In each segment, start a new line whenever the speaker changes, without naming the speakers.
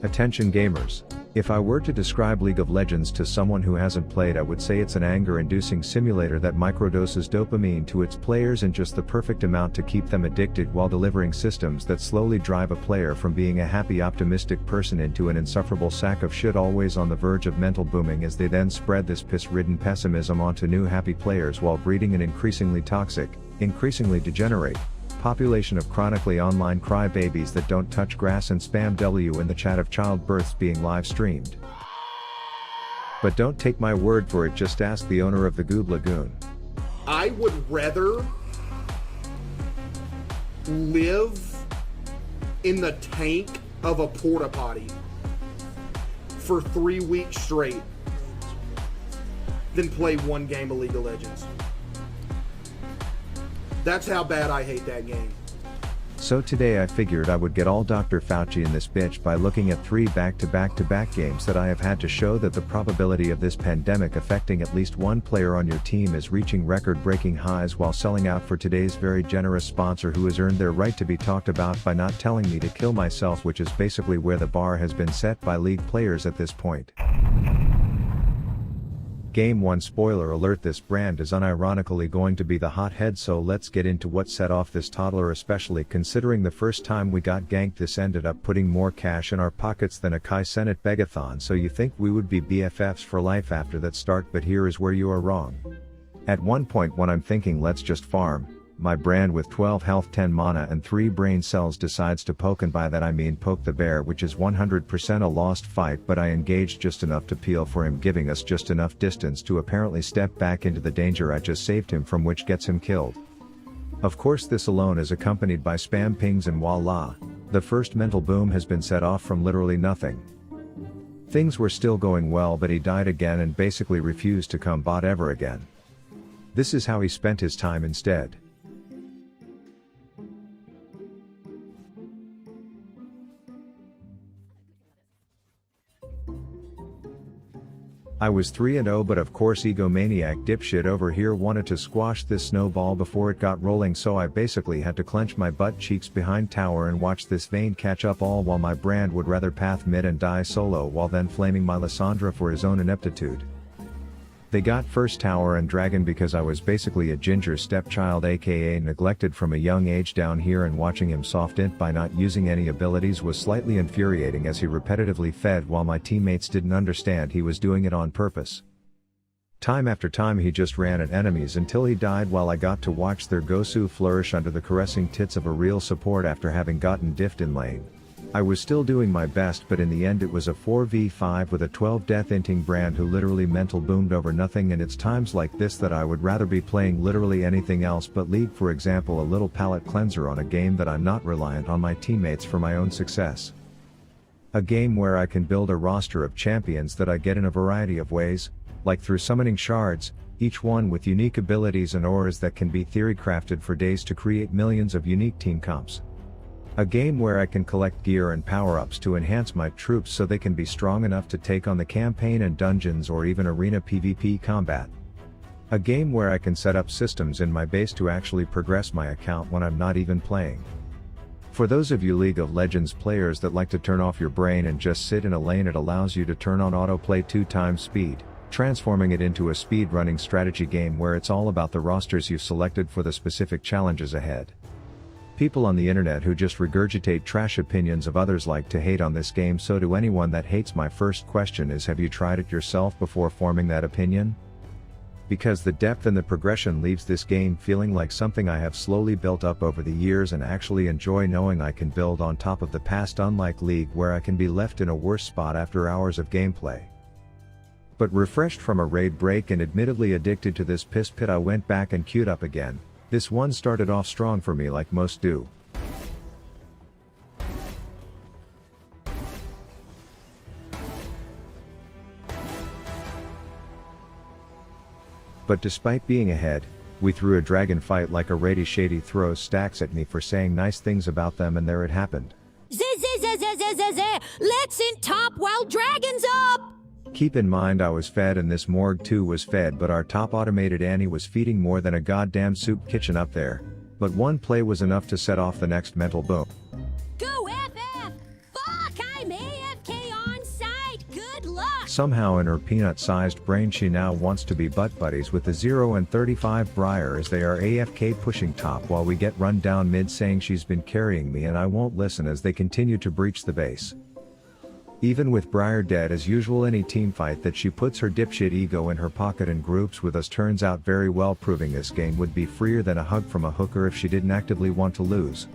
Attention gamers. If I were to describe League of Legends to someone who hasn't played, I would say it's an anger-inducing simulator that microdoses dopamine to its players in just the perfect amount to keep them addicted, while delivering systems that slowly drive a player from being a happy optimistic person into an insufferable sack of shit, always on the verge of mental booming, as they then spread this piss-ridden pessimism onto new happy players while breeding an increasingly toxic, increasingly degenerate population of chronically online crybabies that don't touch grass and spam W in the chat of childbirths being live streamed. But don't take my word for it, just ask the owner of the Goob Lagoon.
I would rather live in the tank of a porta potty for 3 weeks straight than play one game of League of Legends. That's how bad I hate that game.
So today I figured I would get all Dr. Fauci in this bitch by looking at 3 back-to-back-to-back games that I have had to show that the probability of this pandemic affecting at least one player on your team is reaching record-breaking highs, while selling out for today's very generous sponsor, who has earned their right to be talked about by not telling me to kill myself, which is basically where the bar has been set by League players at this point. Game 1 spoiler alert: this brand is unironically going to be the hothead, so let's get into what set off this toddler, especially considering the first time we got ganked this ended up putting more cash in our pockets than a Kai Senate begathon. So you think we would be BFFs for life after that start, but here is where you are wrong. At one point when I'm thinking let's just farm, my brand with 12 health, 10 mana and 3 brain cells decides to poke, and by that I mean poke the bear, which is 100% a lost fight, but I engaged just enough to peel for him, giving us just enough distance to apparently step back into the danger I just saved him from, which gets him killed. Of course this alone is accompanied by spam pings, and voila, the first mental boom has been set off from literally nothing. Things were still going well, but he died again and basically refused to come bot ever again. This is how he spent his time instead. I was 3-0, but of course egomaniac dipshit over here wanted to squash this snowball before it got rolling, so I basically had to clench my butt cheeks behind tower and watch this Fayne catch up, all while my brand would rather path mid and die solo, while then flaming my Lysandra for his own ineptitude. They got first tower and dragon because I was basically a ginger stepchild, aka neglected from a young age down here, and watching him soft int by not using any abilities was slightly infuriating, as he repetitively fed while my teammates didn't understand he was doing it on purpose. Time after time he just ran at enemies until he died, while I got to watch their Gosu flourish under the caressing tits of a real support after having gotten diffed in lane. I was still doing my best, but in the end it was a 4v5 with a 12 death inting brand who literally mental boomed over nothing, and it's times like this that I would rather be playing literally anything else but League. For example, a little palate cleanser on a game that I'm not reliant on my teammates for my own success. A game where I can build a roster of champions that I get in a variety of ways, like through summoning shards, each one with unique abilities and auras that can be theory crafted for days to create millions of unique team comps. A game where I can collect gear and power-ups to enhance my troops so they can be strong enough to take on the campaign and dungeons or even arena PvP combat. A game where I can set up systems in my base to actually progress my account when I'm not even playing. For those of you League of Legends players that like to turn off your brain and just sit in a lane, it allows you to turn on autoplay 2 times speed, transforming it into a speed-running strategy game where it's all about the rosters you've selected for the specific challenges ahead. People on the internet who just regurgitate trash opinions of others like to hate on this game, so to anyone that hates, my first question is, have you tried it yourself before forming that opinion? Because the depth and the progression leaves this game feeling like something I have slowly built up over the years and actually enjoy knowing I can build on top of the past, unlike League where I can be left in a worse spot after hours of gameplay. But refreshed from a raid break and admittedly addicted to this piss pit, I went back and queued up again. This one started off strong for me, like most do. But despite being ahead, we threw a dragon fight like a Rady Shady throws stacks at me for saying nice things about them, and there it happened.
Let's in top while dragon's up!
Keep in mind I was fed and this morgue too was fed, but our top automated Annie was feeding more than a goddamn soup kitchen up there. But one play was enough to set off the next mental boom.
Go FF! Fuck, I'm AFK
Somehow in her peanut-sized brain she now wants to be butt buddies with the 0 and 35 Briar as they are AFK pushing top while we get run down mid saying she's been carrying me and I won't listen as they continue to breach the base. Even with Briar dead as usual, any teamfight that she puts her dipshit ego in her pocket and groups with us turns out very well, proving this game would be freer than a hug from a hooker if she didn't actively want to lose.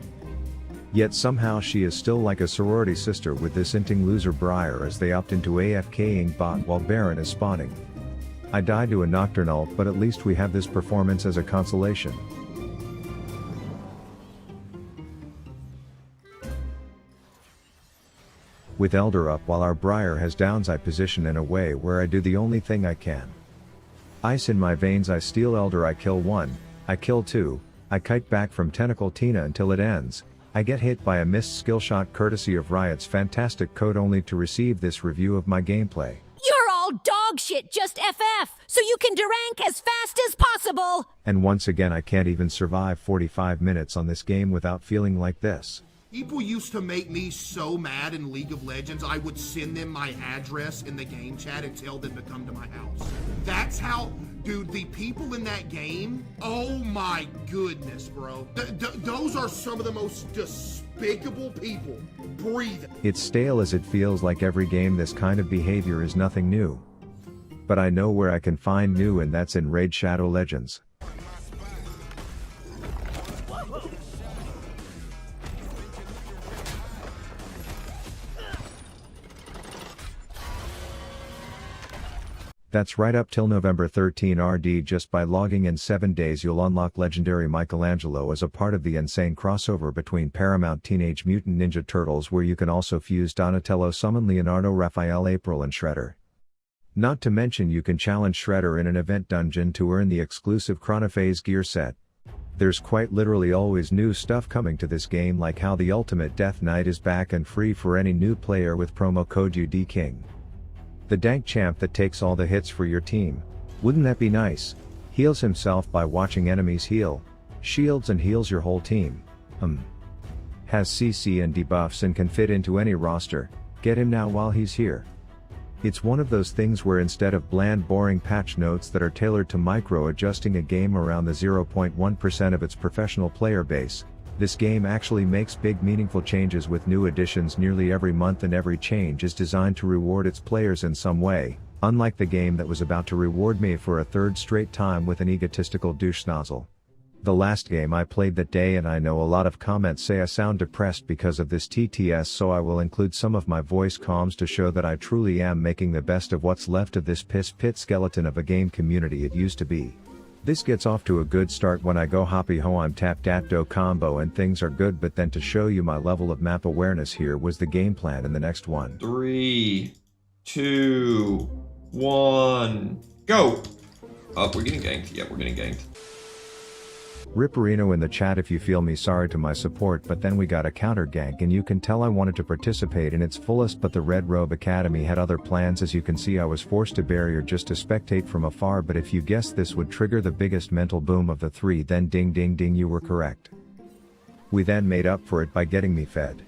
Yet somehow she is still like a sorority sister with this inting loser Briar as they opt into AFKing bot while Baron is spawning. I die to a Nocturne ult, but at least we have this performance as a consolation. With Elder up while our Briar has downs, I position in a way where I do the only thing I can. Ice in my veins, I steal Elder, I kill 1, I kill 2, I kite back from Tentacle Tina until it ends. I get hit by a missed skill shot courtesy of Riot's fantastic code only to receive this review of my gameplay.
You're all dog shit, just FF, so you can derank as fast as possible!
And once again I can't even survive 45 minutes on this game without feeling like this.
People used to make me so mad in League of Legends, I would send them my address in the game chat and tell them to come to my house. That's how, dude, the people in that game, oh my goodness, bro. Those are some of the most despicable people breathing.
It's stale as it feels like every game this kind of behavior is nothing new. But I know where I can find new, and that's in Raid Shadow Legends. That's right, up till November 13 RD. Just by logging in 7 days you'll unlock legendary Michelangelo as a part of the insane crossover between Paramount Teenage Mutant Ninja Turtles, where you can also fuse Donatello, summon Leonardo, Raphael, April and Shredder. Not to mention you can challenge Shredder in an event dungeon to earn the exclusive Chronophase gear set. There's quite literally always new stuff coming to this game, like how the Ultimate Death Knight is back and free for any new player with promo code UDKING. The dank champ that takes all the hits for your team. Wouldn't that be nice? Heals himself by watching enemies heal, shields and heals your whole team. Has CC and debuffs and can fit into any roster. Get him now while he's here. It's one of those things where instead of bland boring patch notes that are tailored to micro-adjusting a game around the 0.1% of its professional player base, this game actually makes big meaningful changes with new additions nearly every month, and every change is designed to reward its players in some way, unlike the game that was about to reward me for a third straight time with an egotistical douche snozzle. The last game I played that day, and I know a lot of comments say I sound depressed because of this TTS, so I will include some of my voice comms to show that I truly am making the best of what's left of this piss pit skeleton of a game community it used to be. This gets off to a good start when I go hoppy ho I'm tap dat do combo and things are good, but then to show you my level of map awareness, here was the game plan in the next one.
3, 2, 1, go! Oh, we're getting ganked. Yeah, we're getting ganked.
Ripperino in the chat if you feel me, sorry to my support, but then we got a counter gank and you can tell I wanted to participate in its fullest, but the Red Robe Academy had other plans. As you can see, I was forced to barrier just to spectate from afar, but if you guessed this would trigger the biggest mental boom of the three, then ding ding ding, you were correct. We then made up for it by getting me fed.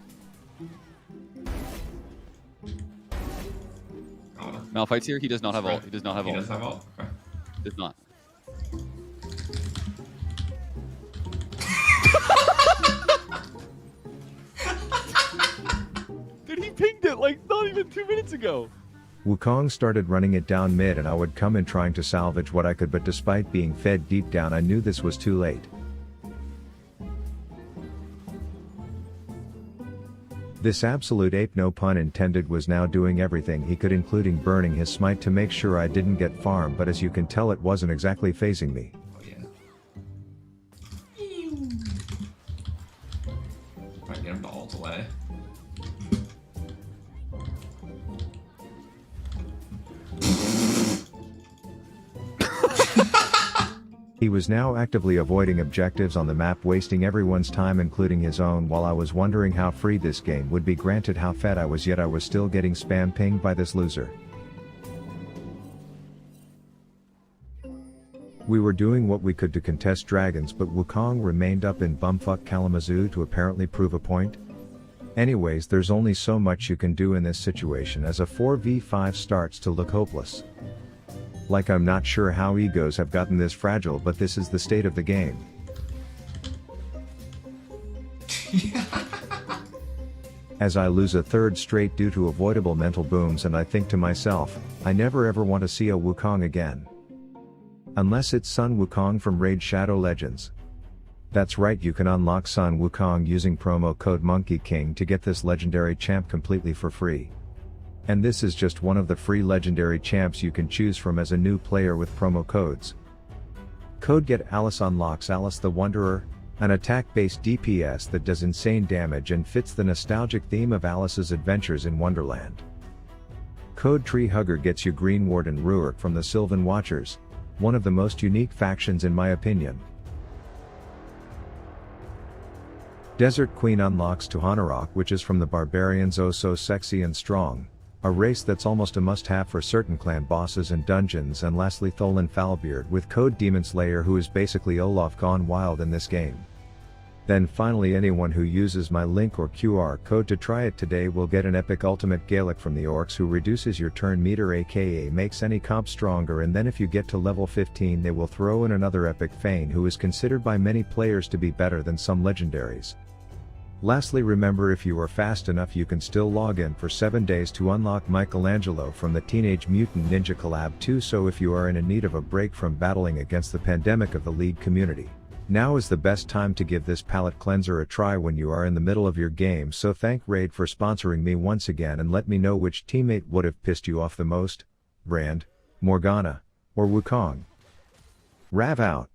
Malphite's here, he does not have ult. He does not have ult.
He does have ult? Okay.
Does not. Dude, he pinged it like not even 2 minutes ago.
Wukong started running it down mid and I would come in trying to salvage what I could, but despite being fed deep down I knew this was too late. This absolute ape, no pun intended, was now doing everything he could, including burning his smite to make sure I didn't get farmed, but as you can tell it wasn't exactly phasing me.
Oh yeah. Try to get him to ult away.
He was now actively avoiding objectives on the map, wasting everyone's time including his own, while I was wondering how free this game would be, granted how fed I was, yet I was still getting spam pinged by this loser. We were doing what we could to contest dragons, but Wukong remained up in bumfuck Kalamazoo to apparently prove a point. Anyways, there's only so much you can do in this situation as a 4v5 starts to look hopeless. Like, I'm not sure how egos have gotten this fragile, but this is the state of the game. As I lose a third straight due to avoidable mental booms, and I think to myself, I never ever want to see a Wukong again. Unless it's Sun Wukong from Raid Shadow Legends. That's right, you can unlock Sun Wukong using promo code Monkey King to get this legendary champ completely for free. And this is just one of the free legendary champs you can choose from as a new player with promo codes. Code Get Alice unlocks Alice the Wanderer, an attack-based DPS that does insane damage and fits the nostalgic theme of Alice's adventures in Wonderland. Code Tree Hugger gets you Green Warden Ruark from the Sylvan Watchers, one of the most unique factions in my opinion. Desert Queen unlocks Tuhanarok, which is from the Barbarians. Oh so sexy and strong, a race that's almost a must-have for certain clan bosses and dungeons. And lastly, Tholan Foulbeard with code Demon Slayer, who is basically Olaf gone wild in this game. Then finally, anyone who uses my link or QR code to try it today will get an epic ultimate Galek from the Orcs, who reduces your turn meter, aka makes any comp stronger. And then if you get to level 15, they will throw in another epic Fayne, who is considered by many players to be better than some legendaries. Lastly, remember, if you are fast enough, you can still log in for 7 days to unlock Michelangelo from the Teenage Mutant Ninja Collab 2. So if you are in need of a break from battling against the pandemic of the League community, now is the best time to give this palette cleanser a try when you are in the middle of your game. So thank Raid for sponsoring me once again, and let me know which teammate would have pissed you off the most, Brand, Morgana, or Wukong. Rav out.